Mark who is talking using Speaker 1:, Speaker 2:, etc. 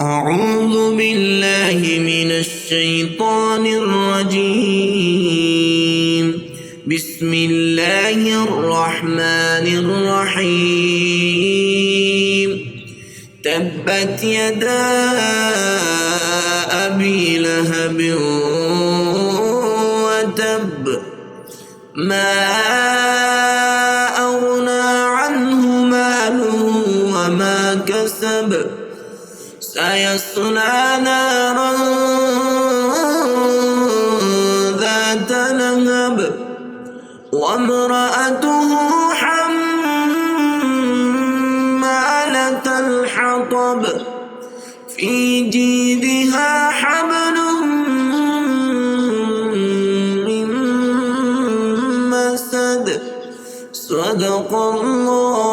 Speaker 1: أعوذ بالله من الشيطان الرجيم. بسم الله الرحمن الرحيم. تبت يدا أبي لهب وتب، ما أغنى عنه ماله وما كسب، سيصلى نارا ذات لهب وامرأته حمالة الحطب في جيدها حبل من مسد. صدق الله.